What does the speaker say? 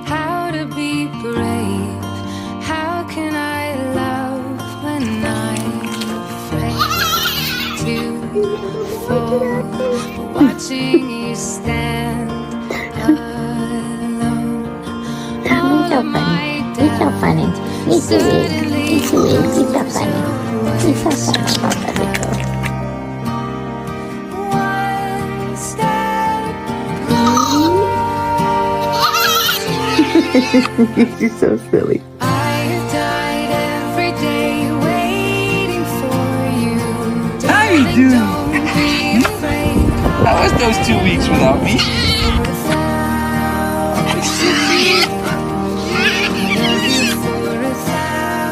How to be brave? How can I love when I'm afraid to fall? Watching you stand alone. All of my He's so funny. He's so weird. He's so weird. He's so funny. He's so funny. one step He's so silly. I died every day waiting for you. How you doing? Don't be afraid. How was those 2 weeks without me?